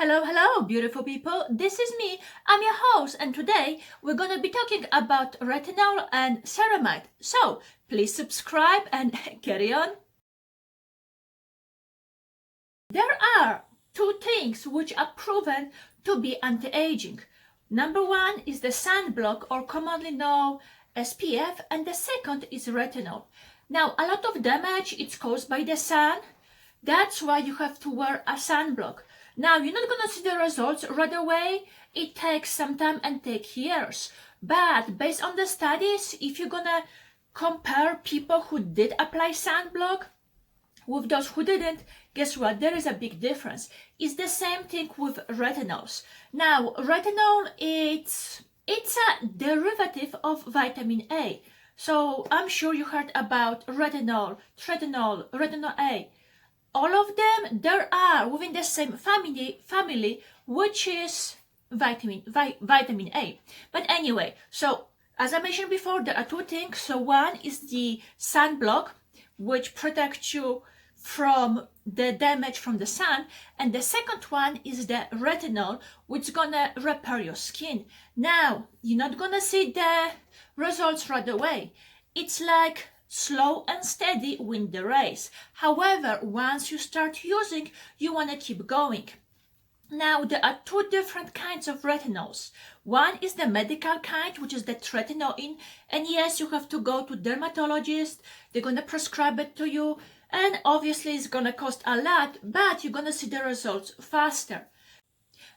Hello, beautiful people. This is me. I'm your host, and today we're going to be talking about retinol and ceramide. So please subscribe and carry on. There are two things which are proven to be anti-aging. Number one is the sunblock, or commonly known as SPF, and the second is retinol. Now, a lot of damage is caused by the sun. That's why you have to wear a sunblock. Now, you're not going to see the results right away. It takes some time and take years. But based on the studies, if you're going to compare people who did apply sunblock with those who didn't, guess what? There is a big difference. It's the same thing with retinols. Now, retinol, it's a derivative of vitamin A. So I'm sure you heard about retinol, retinol A. All of them, there are within the same family, which is vitamin A. But anyway, so as I mentioned before, there are two things. So one is the sunblock, which protects you from the damage from the sun, and the second one is the retinol, which is gonna repair your skin. Now, you're not gonna see the results right away. It's like slow and steady win the race. However, once you start using, you want to keep going. Now, there are two different kinds of retinols. One is the medical kind, which is the tretinoin, and yes, you have to go to dermatologist. They're going to prescribe it to you, and obviously it's going to cost a lot, but you're going to see the results faster.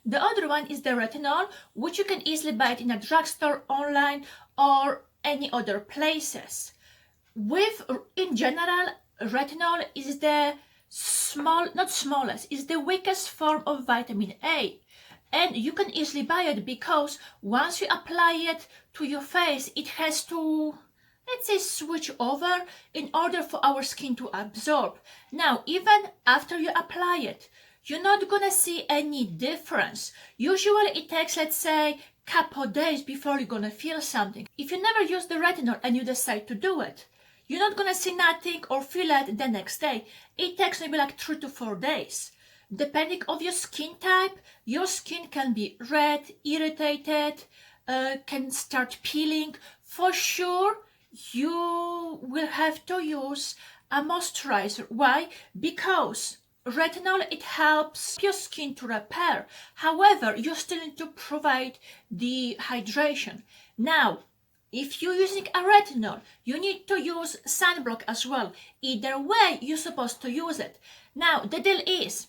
The other one is the retinol, which you can easily buy it in a drugstore, online, or any other places. In general, retinol is the is the weakest form of vitamin A, and you can easily buy it because once you apply it to your face, it has to, let's say, switch over in order for our skin to absorb. Now, even after you apply it, you're not gonna see any difference. Usually it takes, let's say, couple days before you're gonna feel something. If you never use the retinol and you decide to do it, you're not gonna see nothing or feel it the next day. It takes maybe like 3 to 4 days. Depending on your skin type, your skin can be red, irritated, can start peeling. For sure, you will have to use a moisturizer. Why? Because retinol, it helps your skin to repair. However, you still need to provide the hydration. Now, if you're using a retinol, you need to use sunblock as well. Either way, you're supposed to use it. Now, the deal is,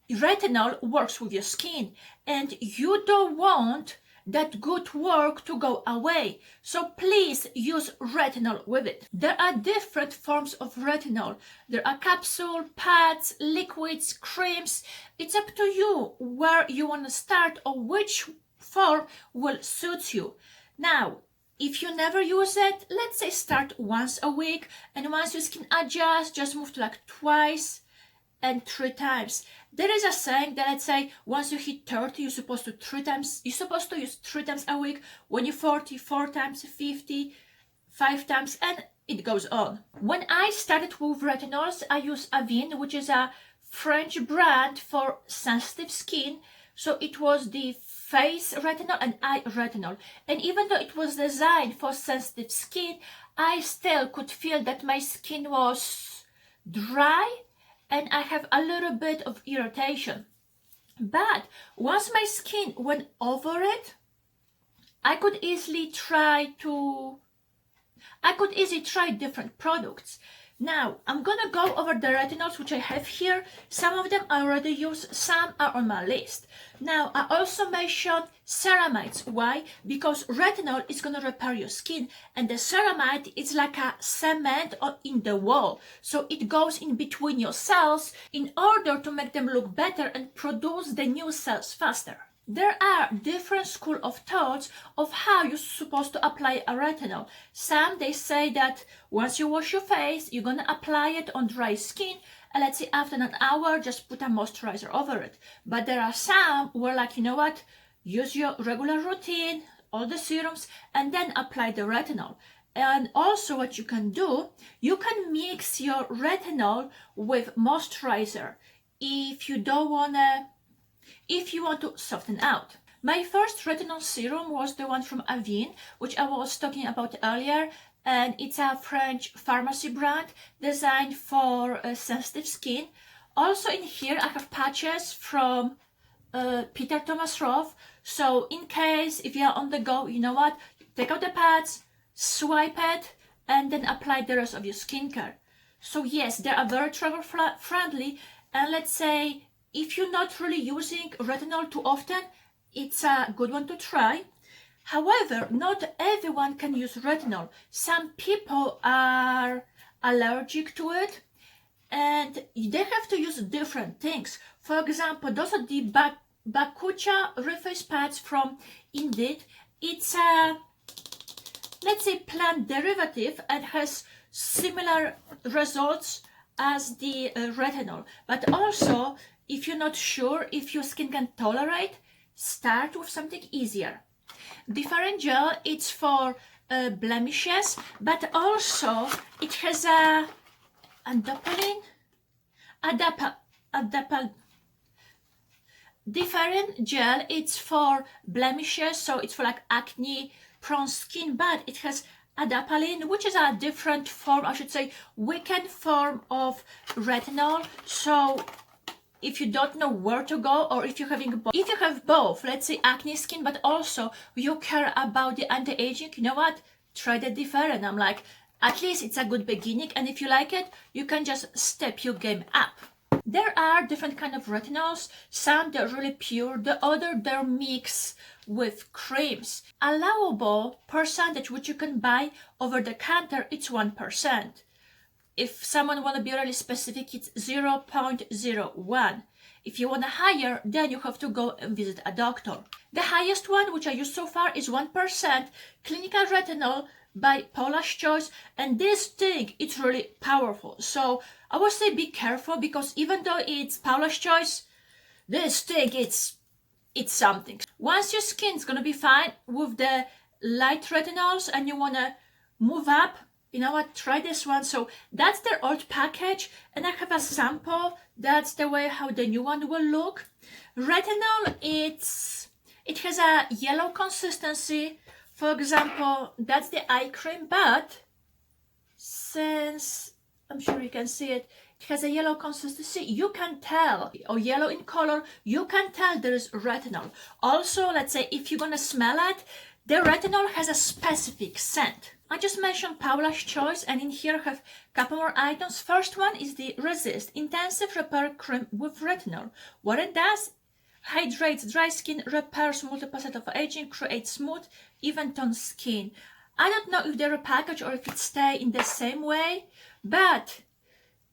retinol works with your skin, and you don't want that good work to go away. So please use retinol with it. There are different forms of retinol. There are capsules, pads, liquids, creams. It's up to you where you want to start or which form will suit you. Now, if you never use it, let's say start once a week, and once your skin adjusts, just move to like twice and 3 times. There is a saying that, let's say, once you hit 30, you're supposed to use 3 times a week. When you're 40, 4 times, 50, 5 times, and it goes on. When I started with retinols, I used AVENE, which is a French brand for sensitive skin. So it was the face retinol and eye retinol. And even though it was designed for sensitive skin, I still could feel that my skin was dry and I have a little bit of irritation. But once my skin went over it, I could easily try different products. Now, I'm gonna go over the retinols which I have here. Some of them I already use, some are on my list. Now, I also mentioned ceramides. Why? Because retinol is gonna repair your skin, and the ceramide is like a cement in the wall. So it goes in between your cells in order to make them look better and produce the new cells faster. There are different schools of thoughts of how you're supposed to apply a retinol. Some, they say that once you wash your face, you're going to apply it on dry skin, and let's say after an hour, just put a moisturizer over it. But there are some where, like, you know what, use your regular routine, all the serums, and then apply the retinol. And also what you can do, you can mix your retinol with moisturizer. If you don't want to if you want to soften out. My first retinol serum was the one from AVENE, which I was talking about earlier, and it's a French pharmacy brand designed for sensitive skin. Also in here I have patches from Peter Thomas Roth, so in case if you are on the go, you know what, take out the pads, swipe it, and then apply the rest of your skincare. So yes, they are very travel friendly, and let's say if you're not really using retinol too often, it's a good one to try. However, not everyone can use retinol. Some people are allergic to it, and they have to use different things. For example, those are the Bakucha reface pads from Indeed. It's a, let's say, plant derivative and has similar results as the retinol. But also, if you're not sure if your skin can tolerate, start with something easier. DIFFERIN gel, it's for blemishes, but also it has a DIFFERIN gel, it's for blemishes, so it's for like acne prone skin, but it has adapalene, which is a different form, I should say weakened form of retinol. So if you don't know where to go, or if you have both, let's say acne skin, but also you care about the anti-aging, you know what, try the DIFFERIN. I'm like, at least it's a good beginning, and if you like it, you can just step your game up. There are different kind of retinols. Some they're really pure, the other they're mixed with creams. Allowable percentage which you can buy over the counter, it's 1%. If someone want to be really specific, it's 0.01. If you want a higher, then you have to go and visit a doctor. The highest one, which I used so far, is 1% clinical retinol by Paula's Choice, and this thing, it's really powerful. So I would say be careful, because even though it's Paula's Choice, this thing, it's something. Once your skin's gonna be fine with the light retinols and you wanna move up, you know what, try this one. So that's their old package, and I have a sample. That's the way how the new one will look. Retinol, it has a yellow consistency. For example, that's the eye cream, but since I'm sure you can see it, it has a yellow consistency, you can tell, or yellow in color, you can tell there is retinol. Also, let's say if you're gonna smell it, the retinol has a specific scent. I just mentioned Paula's Choice, and in here I have a couple more items. First one is the Resist Intensive Repair Cream with Retinol. What it does, hydrates dry skin, repairs multiple sets of aging, creates smooth, even tone skin. I don't know if they're repackaged or if it stays in the same way, but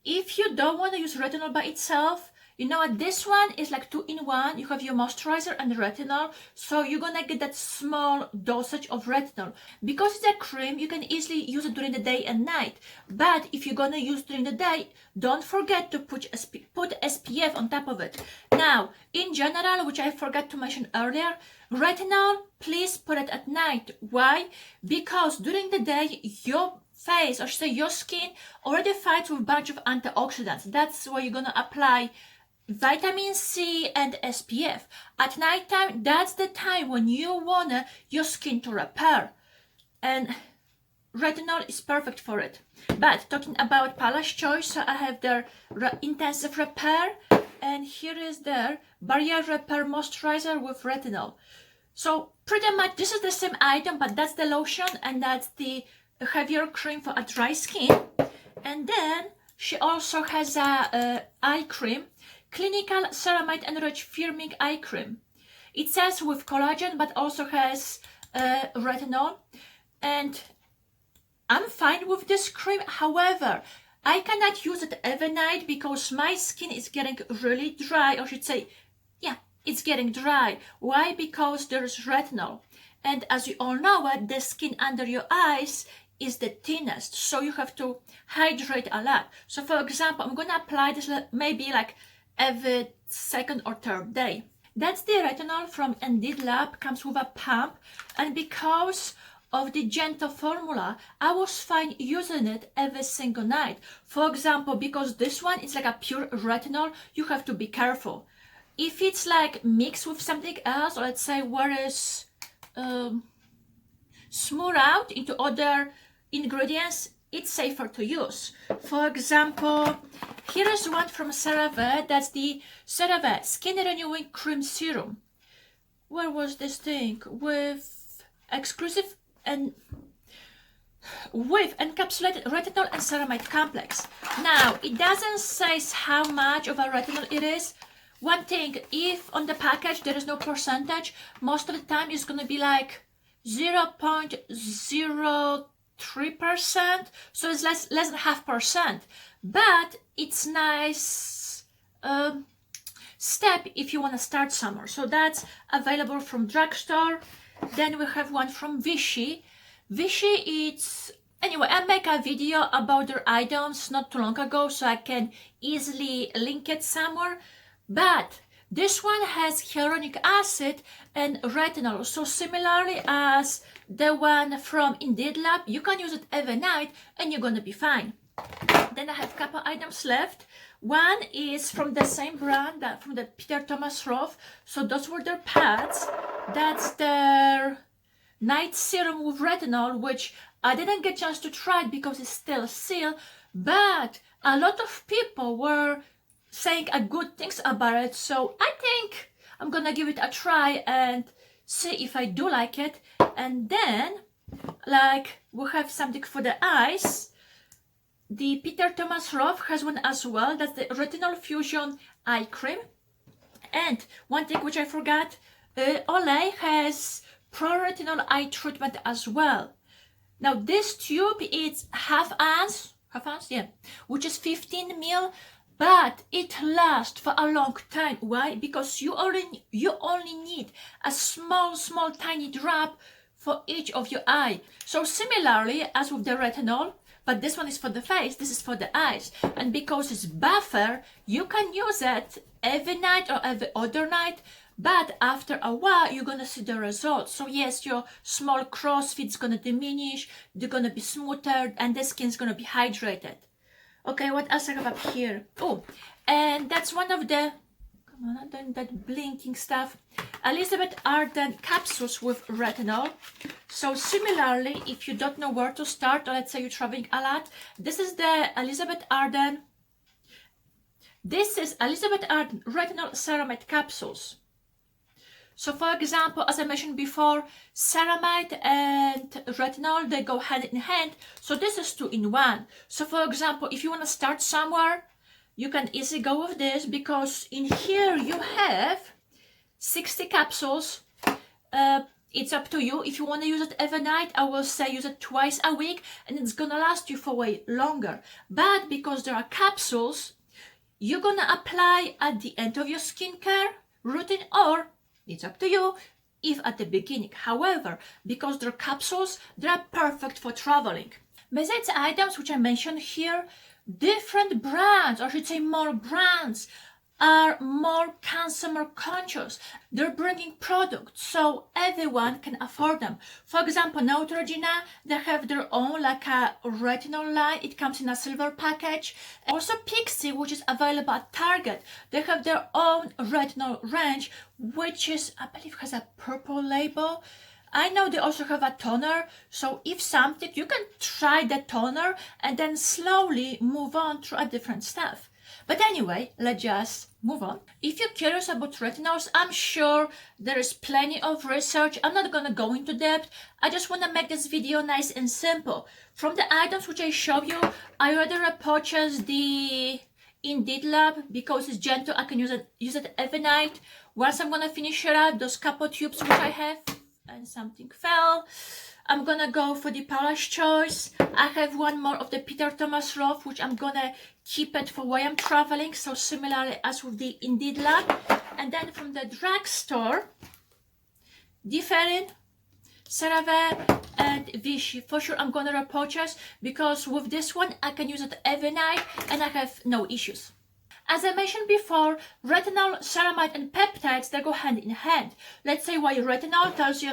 if you don't want to use retinol by itself, you know what, this one is like 2-in-1. You have your moisturizer and retinol, so you're gonna get that small dosage of retinol. Because it's a cream, you can easily use it during the day and night, but if you're gonna use during the day, don't forget to put SPF on top of it. Now, in general, which I forgot to mention earlier, retinol, please put it at night. Why? Because during the day, your face, or say your skin, already fights with a bunch of antioxidants. That's why you're gonna apply vitamin C and SPF. At night time, that's the time when you want your skin to repair, and retinol is perfect for it. But talking about Paula's Choice, so I have their Intensive Repair, and here is their Barrier Repair Moisturizer with Retinol. So pretty much this is the same item, but that's the lotion and that's the heavier cream for a dry skin. And then she also has a eye cream, Clinical Ceramide Enriched Firming Eye Cream. It says with collagen, but also has retinol, and I'm fine with this cream. However, I cannot use it every night because my skin is getting really dry, or I should say, yeah, it's getting dry. Why? Because there's retinol, and as you all know, the skin under your eyes is the thinnest, so you have to hydrate a lot. So for example, I'm gonna apply this maybe like every second or third day. That's the retinol from Indeed Lab, comes with a pump, and because of the gentle formula, I was fine using it every single night. For example, because this one is like a pure retinol, you have to be careful. If it's like mixed with something else, or let's say where is smooth out into other ingredients, it's safer to use. For example, here is one from CERAVE. That's the CERAVE Skin Renewing Cream Serum. Where was this thing? With exclusive and with encapsulated retinol and ceramide complex. Now, it doesn't say how much of a retinol it is. One thing, if on the package there is no percentage, most of the time it's going to be like 0.03%, so it's less than 0.5%. But it's nice step if you want to start somewhere. So that's available from drugstore. Then we have one from Vichy. Vichy, it's anyway, I make a video about their items not too long ago, so I can easily link it somewhere. But this one has hyaluronic acid and retinol. So similarly as the one from Indeed Lab, you can use it every night and you're gonna be fine. Then I have a couple items left. One is from the same brand, from the Peter Thomas Roth. So those were their pads. That's their night serum with retinol, which I didn't get a chance to try because it's still sealed. But a lot of people were saying good things about it, so I think I'm gonna give it a try and see if I do like it. And then, like, we have something for the eyes. The Peter Thomas Roth has one as well. That's the Retinol Fusion Eye Cream. And one thing which I forgot, Olay has pro-retinol eye treatment as well. Now this tube is half ounce, yeah, which is 15 ml. But it lasts for a long time. Why? Because you only need a small tiny drop for each of your eye. So similarly as with the retinol, but this one is for the face, this is for the eyes. And because it's buffer, you can use it every night or every other night. But after a while, you're gonna see the results. So yes, your small crossfit's gonna diminish, they're gonna be smoother, and the skin's gonna be hydrated. Okay, what else I have up here? Oh, and that's one of the, come on, I'm doing that blinking stuff. Elizabeth Arden capsules with retinol. So similarly, if you don't know where to start, or let's say you're traveling a lot, this is the Elizabeth Arden. This is Elizabeth Arden Retinol Ceramide Capsules. So for example, as I mentioned before, ceramide and retinol, they go hand in hand. So this is 2-in-1. So for example, if you want to start somewhere, you can easily go with this, because in here you have 60 capsules. It's up to you. If you want to use it every night, I will say use it twice a week, and it's gonna last you for way longer. But because there are capsules, you're gonna apply at the end of your skincare routine, or it's up to you if at the beginning. However, because they're capsules, they're perfect for traveling. Besides items which I mentioned here, different brands, or I should say more brands, are more consumer conscious. They're bringing products so everyone can afford them. For example, Neutrogena, they have their own like a retinol line. It comes in a silver package. Also Pixie, which is available at Target, they have their own retinol range, which is, I believe, has a purple label. I know they also have a toner, so if something, you can try the toner and then slowly move on to a different stuff. But anyway, let's just move on. If you're curious about retinols, I'm sure there is plenty of research. I'm not gonna go into depth. I just want to make this video nice and simple. From the items which I show you, I rather purchase the Indeed Lab because it's gentle. I can use it every night. Once I'm gonna finish it up, those couple tubes which I have, and something fell, I'm gonna go for the Paula's Choice. I have one more of the Peter Thomas Roth, which I'm gonna keep it for while I'm traveling, so similarly as with the Indeed Lab. And then from the drugstore, DIFFERIN, CERAVE, and Vichy. For sure I'm gonna repurchase, because with this one I can use it every night and I have no issues. As I mentioned before, retinol, ceramide, and peptides, they go hand in hand. Let's say why retinol tells you,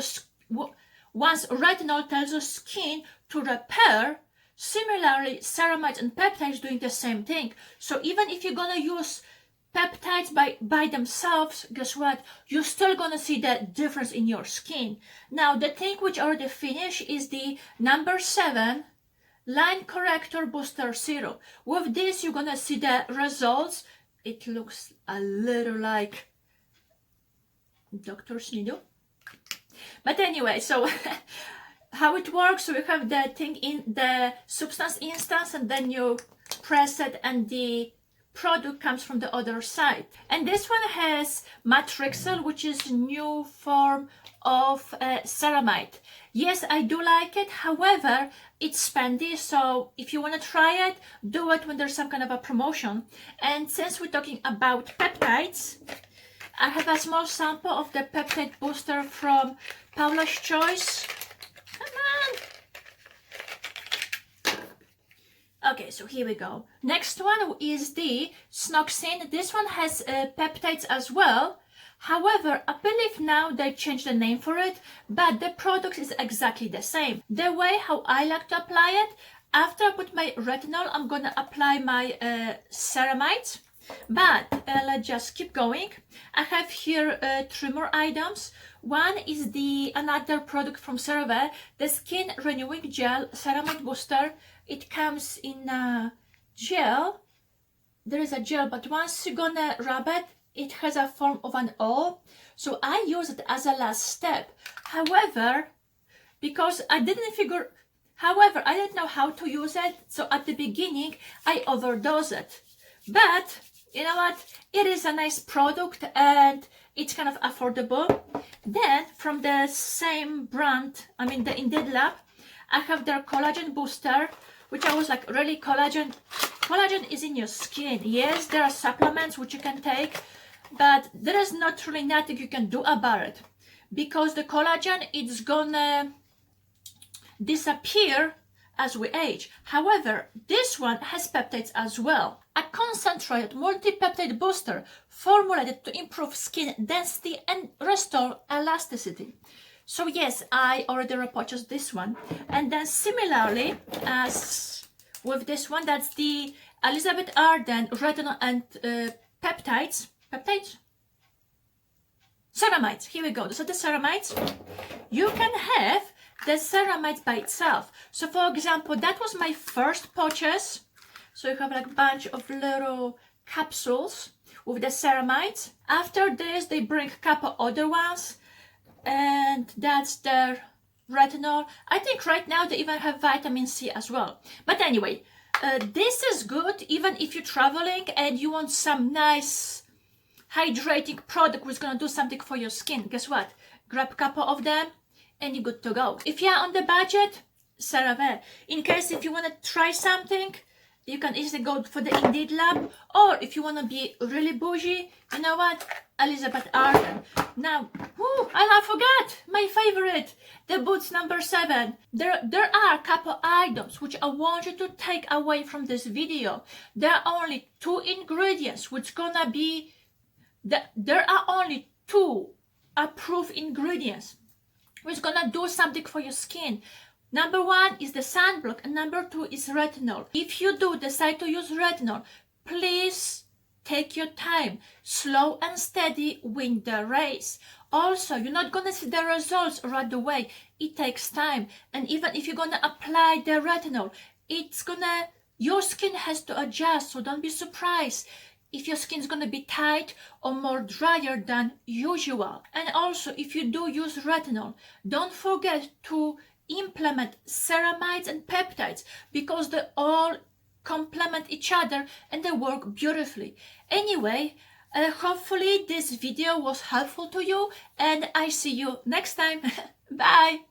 once retinol tells your skin to repair, similarly, ceramides and peptides doing the same thing. So even if you're gonna use peptides by themselves, guess what? You're still gonna see the difference in your skin. Now, the thing which already finished is the number 7 Line Corrector Booster Serum. With this, you're gonna see the results. It looks a little like Doctor's needle. But anyway, so how it works, so you have the thing in the substance instance, and then you press it and the product comes from the other side. And this one has matrixyl, which is new form of ceramide. Yes, I do like it. However, it's spendy, so if you want to try it, do it when there's some kind of a promotion. And since we're talking about peptides, I have a small sample of the peptide booster from Paula's Choice. Come on. Okay, so here we go. Next one is the Snoxine. This one has peptides as well. However, I believe now they changed the name for it, but the product is exactly the same. The way how I like to apply it, after I put my retinol, I'm gonna apply my ceramides. But let's just keep going. I have here 3 more items. One is another product from CERAVE, the Skin Renewing Gel Ceramide Booster. It comes in a gel. There is a gel, but once you're gonna rub it, it has a form of an O. So I use it as a last step. However, because I didn't know how to use it. So at the beginning, I overdosed it. But you know what? It is a nice product and it's kind of affordable. Then from the same brand, I mean the Indeed Lab, I have their collagen booster, which I was like, really, collagen? Collagen is in your skin. Yes, there are supplements which you can take, but there is not really nothing you can do about it, because the collagen is gonna disappear as we age. However, this one has peptides as well. A concentrated multi-peptide booster formulated to improve skin density and restore elasticity. So yes, I already repurchased this one. And then similarly as with this one, that's the Elizabeth Arden Retinol and Peptides. Peptides? Ceramides. Here we go. So the ceramides, you can have the ceramides by itself. So for example, that was my first purchase. So you have like a bunch of little capsules with the ceramides. After this, they bring a couple other ones, and that's their retinol. I think right now they even have vitamin C as well. But anyway, this is good even if you're traveling and you want some nice hydrating product which is gonna do something for your skin. Guess what? Grab a couple of them and you're good to go. If you're on the budget, CERAVE. In case if you want to try something, you can easily go for the Indeed Lab, or if you want to be really bougie, you know what? Elizabeth Arden. Now, I forgot my favorite, the Boots number 7. There are a couple items which I want you to take away from this video. There are only 2 ingredients which gonna be, there are only 2 approved ingredients which gonna do something for your skin. Number 1 is the sunblock and number 2 is retinol. If you do decide to use retinol, please take your time. Slow and steady win the race. Also, you're not gonna see the results right away. It takes time. And even if you're gonna apply the retinol, your skin has to adjust, so don't be surprised if your skin's gonna be tight or more drier than usual. And also, if you do use retinol, don't forget to implement ceramides and peptides, because they all complement each other and they work beautifully. Anyway, hopefully this video was helpful to you, and I see you next time. Bye.